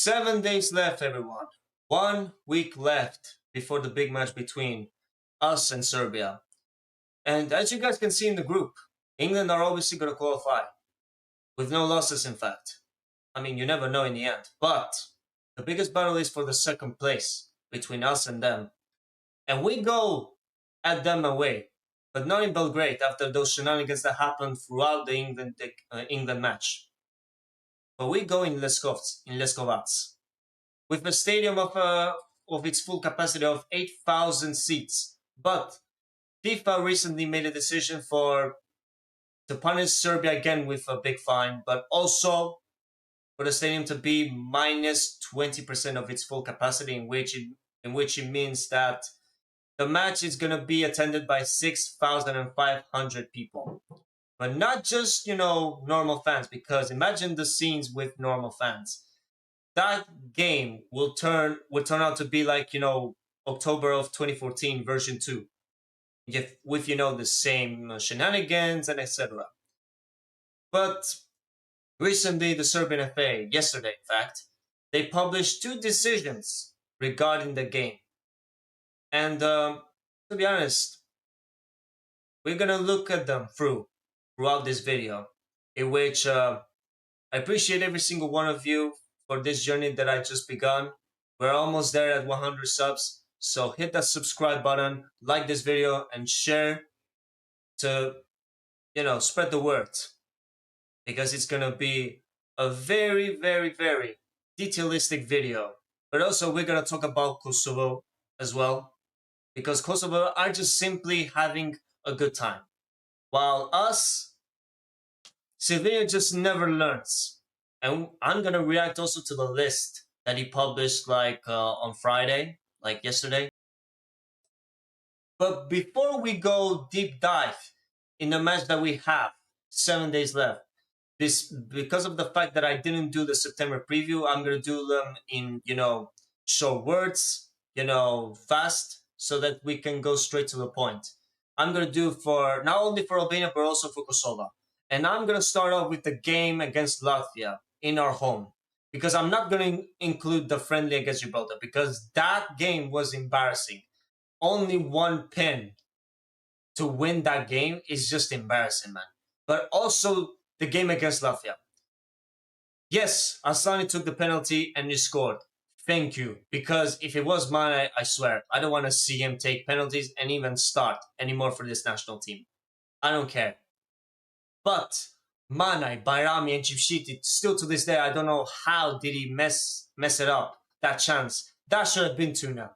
7 days left, everyone. 1 week left before the big match between us and Serbia. And as you guys can see in the group, England are obviously going to qualify. With no losses, in fact. I mean, you never know in the end. But the biggest battle is for the second place between us and them. And we go at them away. But not in Belgrade after those shenanigans that happened throughout the England match. But we go in Leskovac. With a stadium of its full capacity of 8,000 seats. But FIFA recently made a decision to punish Serbia again with a big fine, but also for the stadium to be minus 20% of its full capacity, in which it means that the match is going to be attended by 6,500 people. But not just, normal fans, because imagine the scenes with normal fans. That game will turn out to be like, October of 2014 version 2. With, the same shenanigans and etc. But recently, the Serbian FA, yesterday in fact, they published 2 decisions regarding the game. And to be honest, we're going to look at them throughout this video, in which I appreciate every single one of you for this journey that I just begun. We're almost there at 100 subs, so hit that subscribe button, like this video, and share to, spread the word. Because it's going to be a very, very, very detailistic video. But also we're going to talk about Kosovo as well. Because Kosovo are just simply having a good time. While us, Slovenia just never learns. And I'm going to react also to the list that he published on Friday, like yesterday. But before we go deep dive in the match that we have, 7 days left, because of the fact that I didn't do the September preview, I'm going to do them in, short words, fast, so that we can go straight to the point. I'm going to do for not only for Albania, but also for Kosovo. And I'm going to start off with the game against Latvia in our home. Because I'm not going to include the friendly against Gibraltar, because that game was embarrassing. Only one pin to win that game is just embarrassing, man. But also the game against Latvia. Yes, Aslani took the penalty and he scored. Thank you. Because if it was mine, I swear, I don't want to see him take penalties and even start anymore for this national team. I don't care. But Manai, Bayrami, and Chipshiti, still to this day, I don't know how did he mess it up, that chance. That should have been 2-0.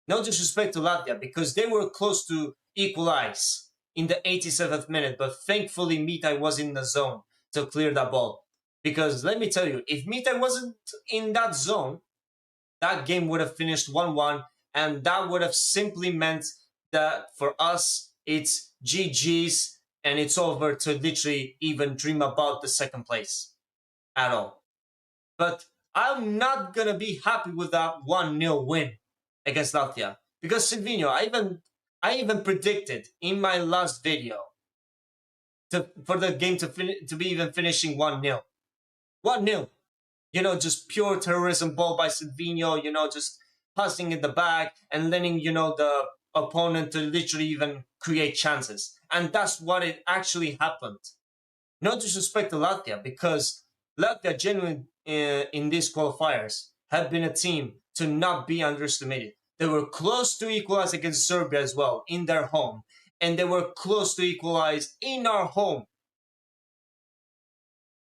No disrespect to Latvia, because they were close to equalize in the 87th minute, but thankfully Mitai was in the zone to clear that ball. Because let me tell you, if Mitai wasn't in that zone, that game would have finished 1-1, and that would have simply meant that for us, it's GG's, and it's over to literally even dream about the second place at all. But I'm not going to be happy with that 1-0 win against Latvia. Because Silvino, I even predicted in my last video for the game to be even finishing 1-0. 1-0. Just pure terrorism ball by Silvino, just passing in the back and letting, the opponent to literally even create chances. And that's what it actually happened. No disrespect to Latvia, because Latvia genuinely in these qualifiers have been a team to not be underestimated. They were close to equalize against Serbia as well in their home. And they were close to equalize in our home.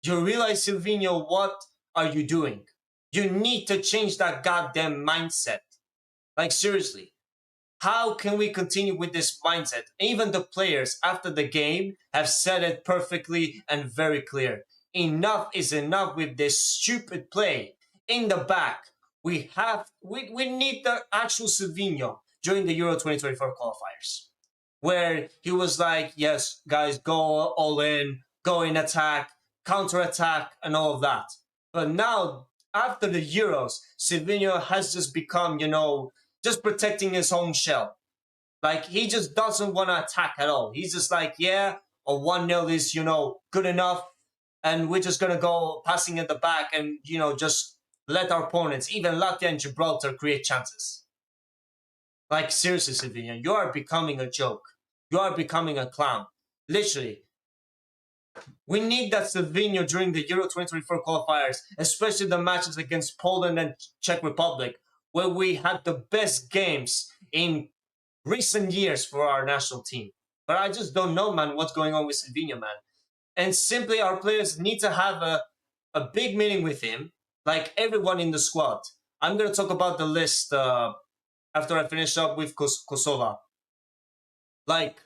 You realize, Silvino, what are you doing? You need to change that goddamn mindset. Like, seriously. How can we continue with this mindset? Even the players after the game have said it perfectly and very clear. Enough is enough with this stupid play. In the back, we need the actual Silvino during the Euro 2024 qualifiers. Where he was like, yes, guys, go all in, go in attack, counter-attack, and all of that. But now, after the Euros, Silvino has just become, just protecting his own shell. Like, he just doesn't want to attack at all. He's just like, yeah, a 1-0 is, good enough. and we're just gonna go passing at the back and just let our opponents, even Latvia and Gibraltar, create chances. Like seriously, Slovenia, you are becoming a joke. You are becoming a clown. Literally, we need that Slovenia during the Euro 2024 qualifiers, especially the matches against Poland and Czech Republic, where we had the best games in recent years for our national team. But I just don't know, man, what's going on with Slovenia, man. And simply, our players need to have a big meeting with him, like everyone in the squad. I'm going to talk about the list after I finish up with Kosovo. Like,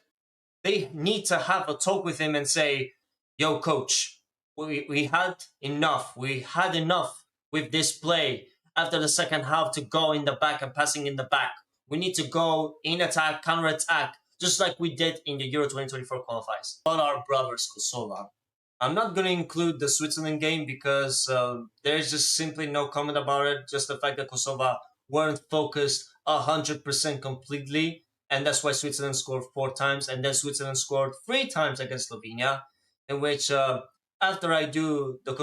they need to have a talk with him and say, yo, coach, we had enough. We had enough with this play after the second half to go in the back and passing in the back. We need to go in attack, counter attack, just like we did in the Euro 2024 qualifiers. All our brothers, Kosovo. I'm not going to include the Switzerland game because there's just simply no comment about it. Just the fact that Kosovo weren't focused 100% completely, and that's why Switzerland scored 4 times, and then Switzerland scored 3 times against Slovenia, in which after I do the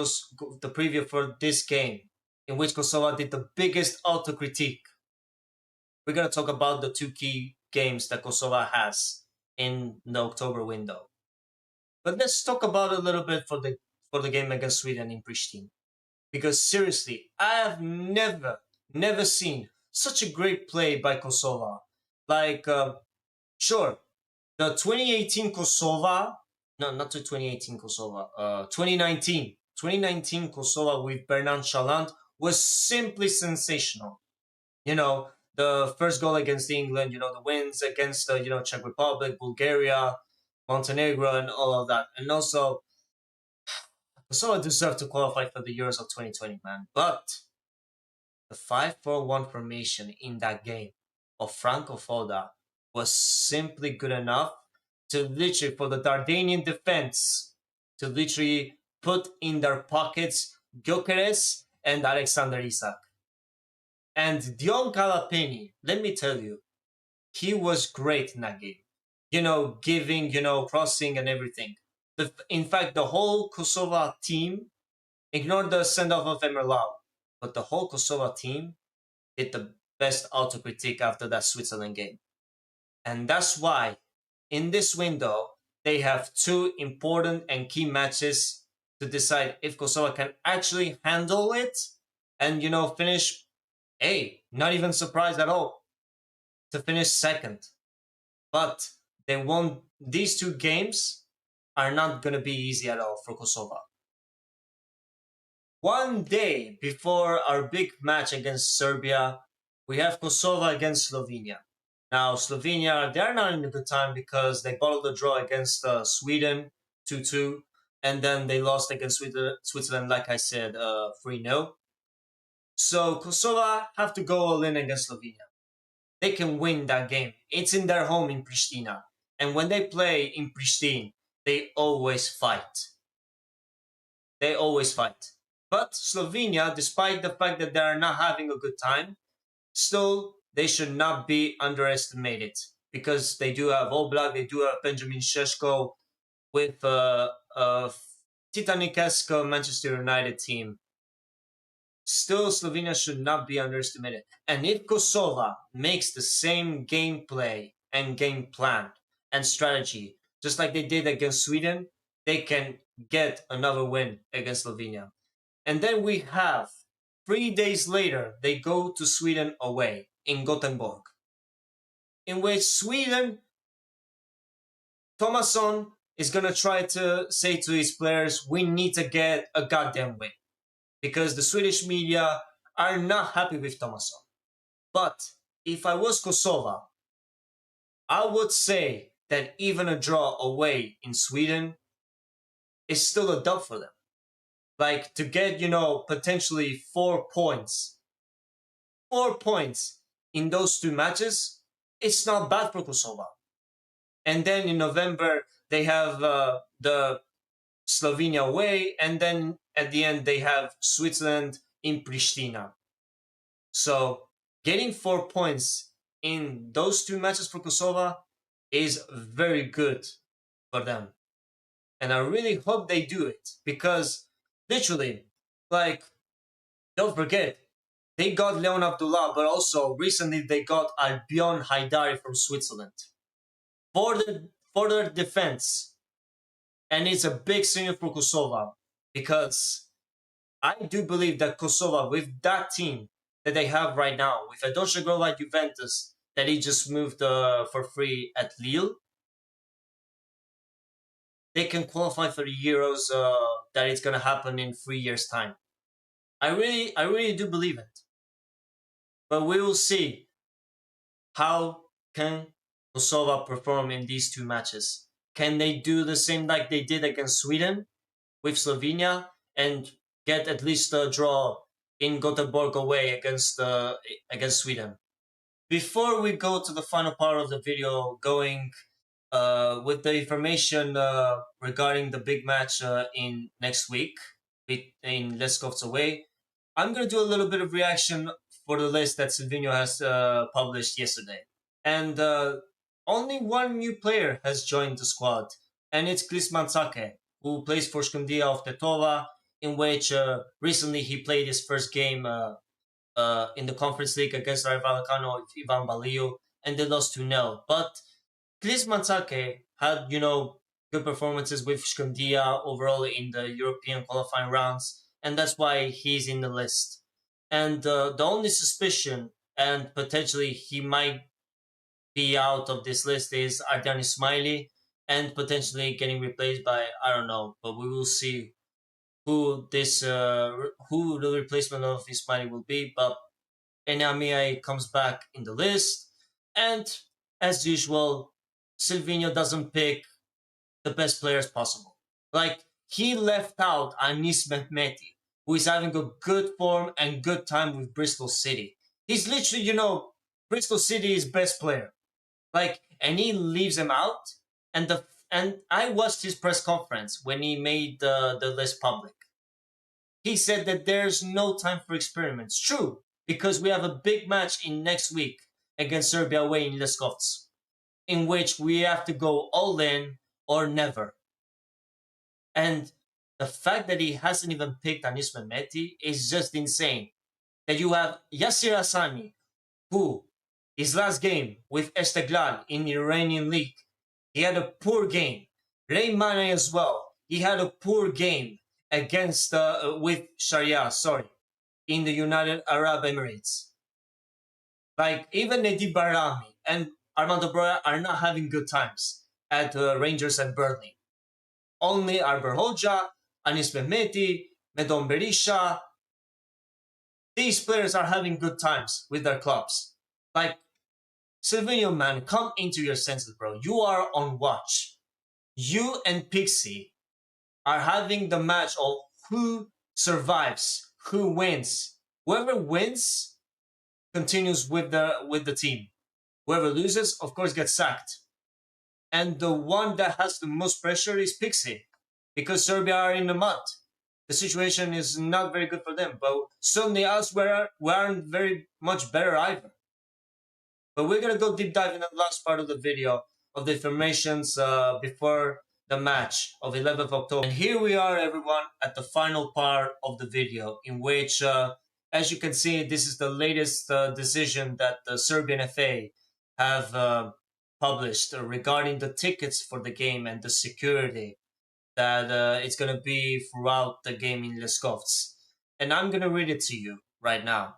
preview for this game, in which Kosovo did the biggest auto-critique, we're going to talk about the 2 key games that Kosovo has in the October window. But let's talk about a little bit for the game against Sweden in Pristina. Because seriously, I have never seen such a great play by Kosovo. Like, sure, the 2018 Kosovo, no, not the 2018 Kosovo, 2019 Kosovo with Bernan Chaland was simply sensational. The first goal against England, the wins against, Czech Republic, Bulgaria, Montenegro, and all of that. And also, Kosovo deserved to qualify for the Euros of 2020, man. But the 5-4-1 formation in that game of Franco Foda was simply good enough to literally, for the Dardanian defense, to literally put in their pockets Gyökeres and Alexander Isak. And Dion Calapeni, let me tell you, he was great in that game. Giving, crossing and everything. In fact, the whole Kosovo team, ignore the send-off of Emre Lau, but the whole Kosovo team did the best autocritique after that Switzerland game. And that's why, in this window, they have 2 important and key matches to decide if Kosovo can actually handle it and, finish, not even surprised at all, to finish second. But these 2 games are not going to be easy at all for Kosovo. One day before our big match against Serbia, we have Kosovo against Slovenia. Now, Slovenia, they're not in a good time because they bottled the draw against Sweden 2-2, and then they lost against Switzerland, like I said, 3-0. So Kosovo have to go all in against Slovenia. They can win that game. It's in their home in Pristina. And when they play in Pristina, they always fight. They always fight. But Slovenia, despite the fact that they are not having a good time, still, they should not be underestimated. Because they do have Oblak, they do have Benjamin Šeško with a Titanic-esque Manchester United team. Still, Slovenia should not be underestimated. And if Kosovo makes the same gameplay and game plan and strategy, just like they did against Sweden, they can get another win against Slovenia. And then we have 3 days later, they go to Sweden away in Gothenburg, in which Sweden, Thomasson is going to try to say to his players, we need to get a goddamn win. Because the Swedish media are not happy with Thomasson. But if I was Kosovo, I would say that even a draw away in Sweden is still a dub for them. Like, to get, potentially 4 points. 4 points in those 2 matches, it's not bad for Kosovo. And then in November, they have the Slovenia away, and then at the end, they have Switzerland in Pristina. So, getting 4 points in those 2 matches for Kosovo is very good for them. and I really hope they do it because literally, like, don't forget, they got Leon Abdullah, but also recently they got Albion Haidari from Switzerland for their defense, and it's a big signal for Kosovo because I do believe that Kosovo, with that team that they have right now, with a Adosha like Juventus that he just moved for free at Lille, they can qualify for the Euros that it's gonna happen in 3 years' time. I really do believe it. But we will see how can Kosovo perform in these two matches. Can they do the same like they did against Sweden with Slovenia and get at least a draw in Gothenburg away against Sweden? Before we go to the final part of the video, going with the information regarding the big match in next week in Leskovac away, I'm gonna do a little bit of reaction for the list that Silvino has published yesterday, and only one new player has joined the squad, and it's Klisman Sake, who plays for Shkundia of Tetova, in which recently he played his first game in the Conference League against Rayo Vallecano of Ivan Baliu, and they lost 2-0. But Klisman Sake had, good performances with Shkundia overall in the European qualifying rounds, and that's why he's in the list. And the only suspicion, and potentially he might be out of this list, is Ardan Ismaili, and potentially getting replaced by, I don't know, but we will see who the replacement of Ismaili will be. But Enamia comes back in the list, and as usual, Silvino doesn't pick the best players possible. Like, he left out Anis Mehmeti, who is having a good form and good time with Bristol City. He's literally, Bristol City's best player. Like, and he leaves him out. And I watched his press conference when he made the list public. He said that there's no time for experiments. True, because we have a big match in next week against Serbia away in Leskovac, in which we have to go all in or never. And the fact that he hasn't even picked Anis Mehmeti is just insane. That you have Yasir Hassani, who his last game with Esteglal in the Iranian league, he had a poor game. Ray Mane as well. He had a poor game against with Sharia, in the United Arab Emirates. Like, even Nedi Barami and Armando Broja are not having good times at Rangers and Burnley. Only Arber Hoxha, Anis Mehmeti, Medon Berisha, these players are having good times with their clubs. Like, Silvino, man, come into your senses, bro. You are on watch. You and Pixie are having the match of who survives, who wins. Whoever wins continues with the team. Whoever loses, of course, gets sacked. And the one that has the most pressure is Pixie, because Serbia are in the mud. The situation is not very good for them, but suddenly us we aren't very much better either. But we're gonna go deep dive in the last part of the video of the informations before the match of 11th October. And here we are, everyone, at the final part of the video, in which, as you can see, this is the latest decision that the Serbian FA have published regarding the tickets for the game and the security that it's going to be throughout the game in Leskovac. And I'm going to read it to you right now.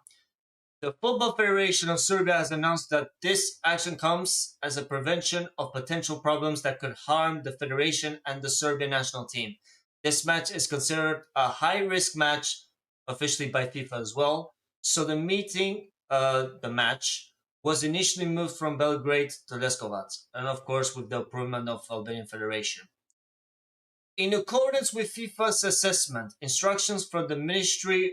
The Football Federation of Serbia has announced that this action comes as a prevention of potential problems that could harm the federation and the Serbian national team. This match is considered a high-risk match officially by FIFA as well. So the match, was initially moved from Belgrade to Leskovac, and of course with the approval of Albanian Federation. In accordance with FIFA's assessment, instructions from the Ministry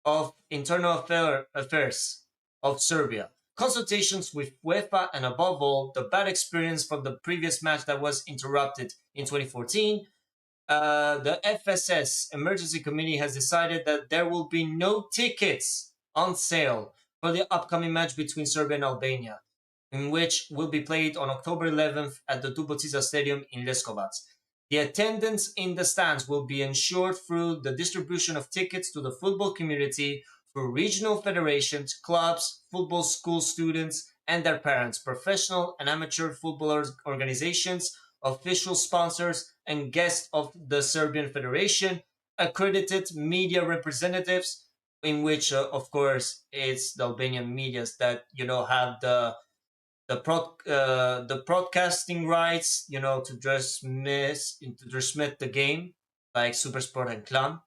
of Internal Affairs of Serbia, consultations with UEFA, and above all, the bad experience from the previous match that was interrupted in 2014, the FSS Emergency Committee has decided that there will be no tickets on sale for the upcoming match between Serbia and Albania, in which will be played on October 11th at the Dubotica Stadium in Leskovac. The attendance in the stands will be ensured through the distribution of tickets to the football community through regional federations, clubs, football school students and their parents, professional and amateur footballers organizations, official sponsors, and guests of the Serbian Federation, accredited media representatives, in which, of course, it's the Albanian medias that have the broadcasting rights, to transmit the game, like Supersport and Clan,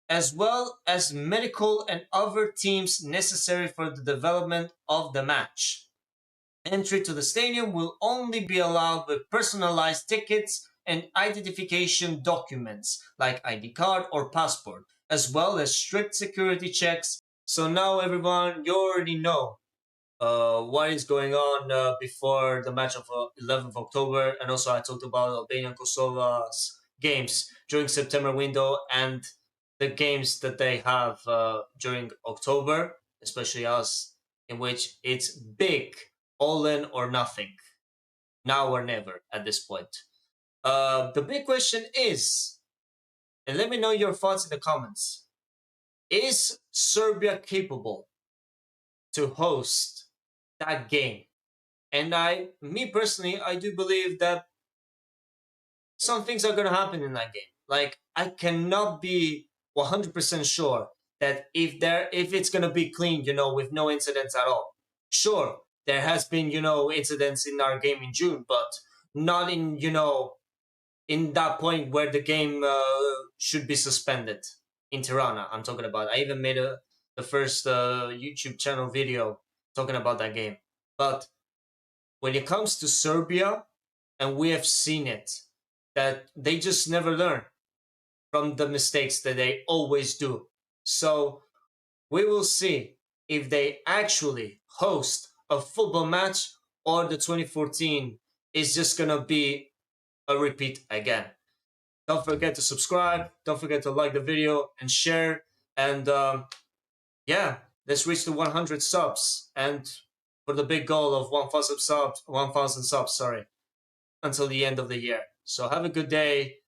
as well as medical and other teams necessary for the development of the match. Entry to the stadium will only be allowed with personalized tickets and identification documents like ID card or passport, as well as strict security checks. So now, everyone, you already know what is going on before the match of 11th October. And also, I talked about Albania and Kosovo's games during September window and the games that they have during October, especially us, in which it's big, all in or nothing, now or never at this point. The big question is, and let me know your thoughts in the comments, is Serbia capable to host that game? And me personally, I do believe that some things are going to happen in that game. Like, I cannot be 100% sure that if it's going to be clean, with no incidents at all. Sure, there has been, incidents in our game in June, but not in that point where the game should be suspended in Tirana. I'm talking about. I even made the first YouTube channel video talking about that game. But when it comes to Serbia, and we have seen it, that they just never learn from the mistakes that they always do. So we will see if they actually host a football match or the 2014 is just going to be a repeat again. Don't forget to subscribe. Don't forget to like the video and share. And yeah, let's reach the 100 subs. And for the big goal of 1,000 subs, sorry, until the end of the year. So have a good day.